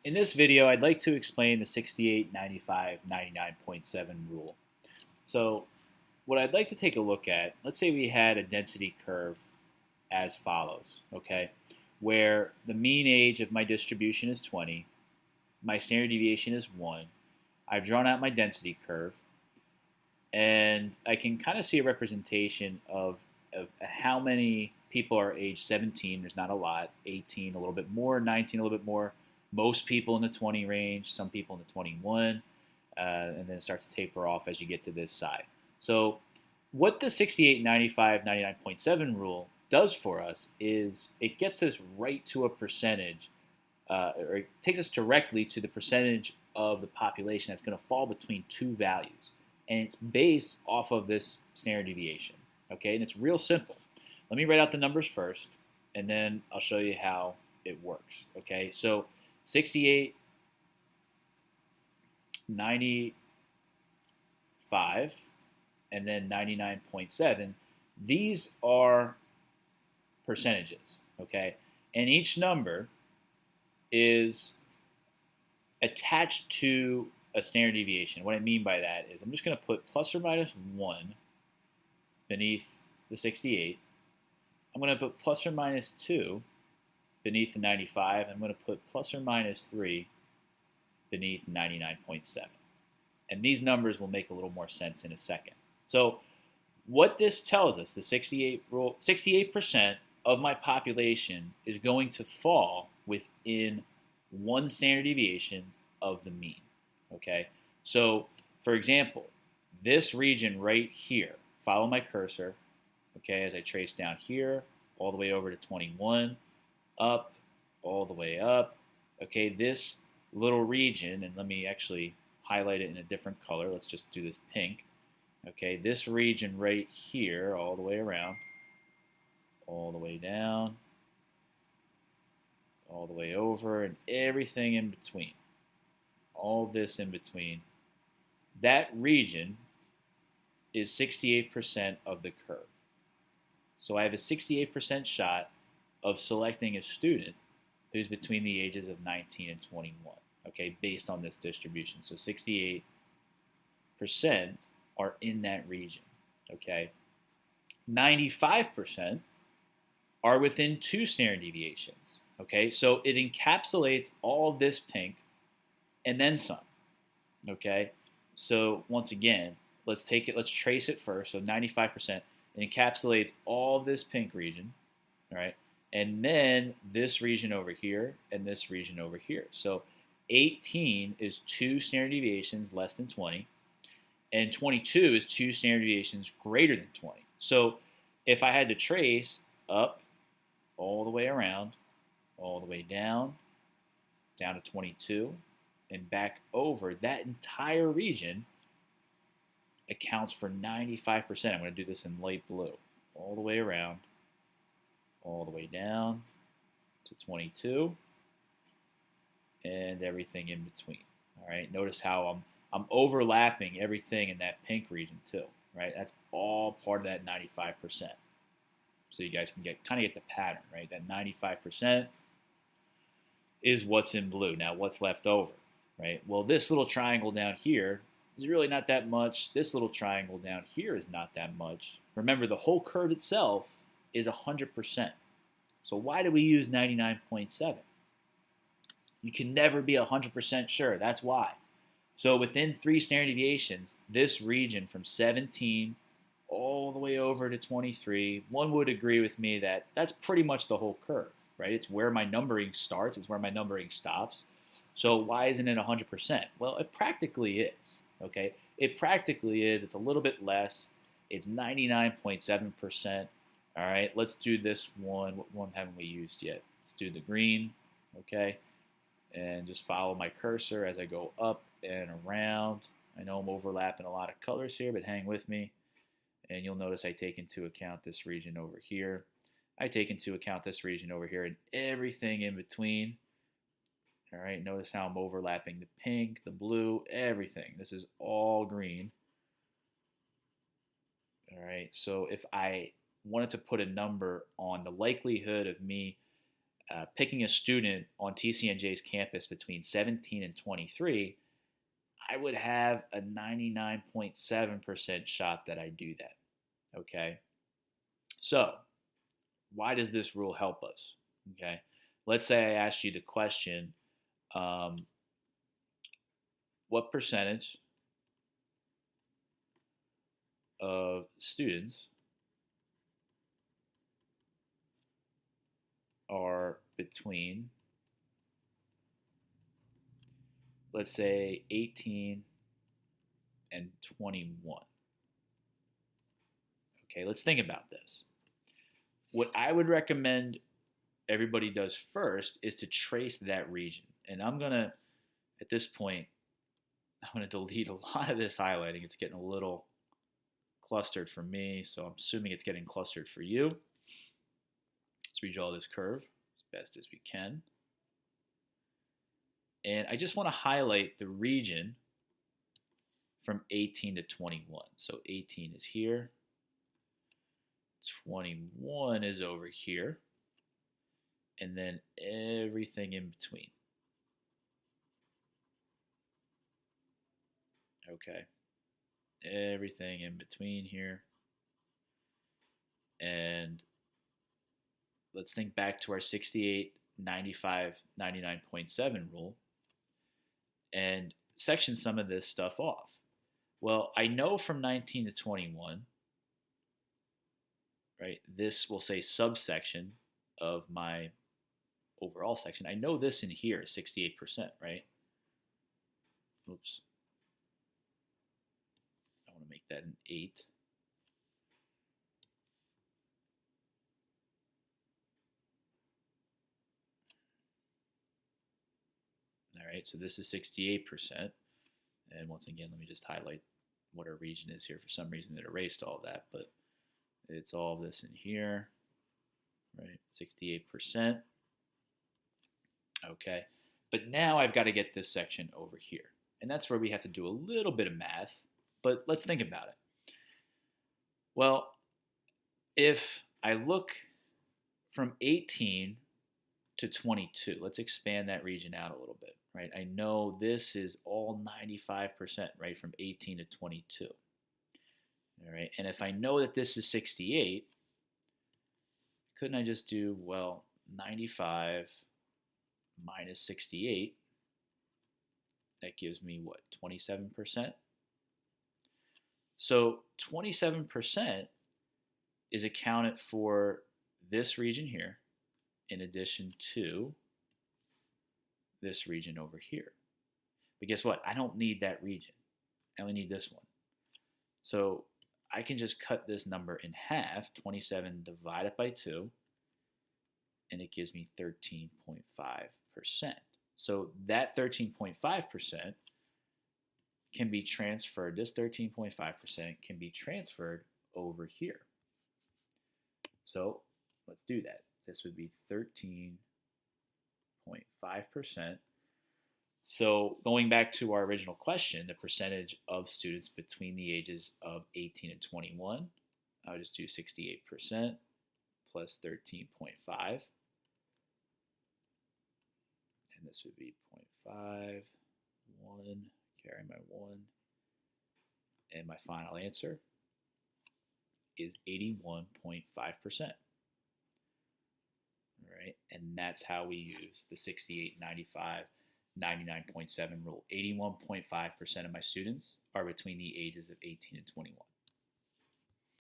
In this video, I'd like to explain the 68, 95, 99.7 rule. So what I'd like to take a look at, let's say we had a density curve as follows, okay, where the mean age of my distribution is 20, my standard deviation is 1, I've drawn out my density curve, and I can kind of see a representation of how many people are age 17. There's not a lot. 18, a little bit more. 19, a little bit more. Most people in the 20 range. Some people in the 21. And then it starts to taper off as you get to this side. So what the 68, 95, 99.7 rule does for us is it gets us right to a percentage, or it takes us directly to the percentage of the population that's going to fall between two values. And it's based off of this standard deviation. Okay, and it's real simple. Let me write out the numbers first, and then I'll show you how it works. Okay, so 68, 95, and then 99.7, these are percentages. Okay, and each number is attached to a standard deviation. What I mean by that is I'm just going to put plus or minus 1 beneath the 68. I'm going to put plus or minus 2 beneath the 95. I'm going to put plus or minus 3 beneath 99.7. And these numbers will make a little more sense in a second. So what this tells us, the 68 rule, 68% of my population is going to fall within one standard deviation of the mean. Okay, so for example, this region right here, follow my cursor, okay, as I trace down here, all the way over to 21, up, all the way up. Okay, this little region, and let me actually highlight it in a different color. Let's just do this pink. Okay, this region right here, all the way around, all the way down, all the way over, and everything in between. All this in between. That region is 68% of the curve. So I have a 68% shot of selecting a student who's between the ages of 19 and 21, okay, based on this distribution. So 68% are in that region, okay? 95% are within two standard deviations, okay? So it encapsulates all of this pink and then some, okay? So once again, let's trace it first. So 95%, it encapsulates all this pink region, all right? And then this region over here and this region over here. So 18 is two standard deviations less than 20, and 22 is two standard deviations greater than 20. So if I had to trace up all the way around, all the way down to 22, and back over, that entire region accounts for 95%. I'm going to do this in light blue. All the way around, all the way down to 22, and everything in between. All right, notice how I'm overlapping everything in that pink region too, right? That's all part of that 95%. So you guys can kind of get the pattern, right? That 95% is what's in blue. Now what's left over, right? Well, this little triangle down here is really not that much. This little triangle down here is not that much. Remember, the whole curve itself is 100%. So why do we use 99.7? You can never be 100% sure. That's why. So within three standard deviations, this region from 17 all the way over to 23, one would agree with me that that's pretty much the whole curve, right? It's where my numbering starts. It's where my numbering stops. So why isn't it 100%? Well, it practically is, okay? It practically is. It's a little bit less. It's 99.7%. All right, let's do this one. What one haven't we used yet? Let's do the green, okay? And just follow my cursor as I go up and around. I know I'm overlapping a lot of colors here, but hang with me. And you'll notice I take into account this region over here. I take into account this region over here and everything in between. All right, notice how I'm overlapping the pink, the blue, everything. This is all green. All right, so if I wanted to put a number on the likelihood of me picking a student on TCNJ's campus between 17 and 23, I would have a 99.7% shot that I do that. Okay. So, why does this rule help us? Okay. Let's say I asked you the question, um, what percentage of students are between, let's say, 18 and 21? Okay, let's think about this. What I would recommend everybody does first is to trace that region. And I'm going to, at this point, I'm going to delete a lot of this highlighting. It's getting a little clustered for me, so I'm assuming it's getting clustered for you. Let's redraw this curve as best as we can. And I just want to highlight the region from 18 to 21. So 18 is here. 21 is over here. And then everything in between. Okay. Everything in between here. And let's think back to our 68, 95, 99.7 rule and section some of this stuff off. Well, I know from 19 to 21, right, this will say subsection of my overall section. I know this in here is 68%, right? Oops. I want to make that an 8. All right, so this is 68%. And once again, let me just highlight what our region is here. For some reason, it erased all that, but it's all this in here, right? 68%. Okay, but now I've got to get this section over here. And that's where we have to do a little bit of math, but let's think about it. Well, if I look from 18 to 22, let's expand that region out a little bit, right? I know this is all 95%, right, from 18 to 22. All right, and if I know that this is 68, couldn't I just do, well, 95 minus 68? That gives me what, 27%? So 27% is accounted for this region here in addition to this region over here. But guess what? I don't need that region. I only need this one. So I can just cut this number in half, 27 divided by 2, and it gives me 13.5%. So that 13.5% can be transferred, this 13.5% can be transferred over here. So let's do that. This would be 13.5%. So going back to our original question, the percentage of students between the ages of 18 and 21, I would just do 68% plus 13.5. And this would be 0.5, 1, carry my 1. And my final answer is 81.5%. All right, and that's how we use the 68, 95, 99.7 rule. 81.5% of my students are between the ages of 18 and 21.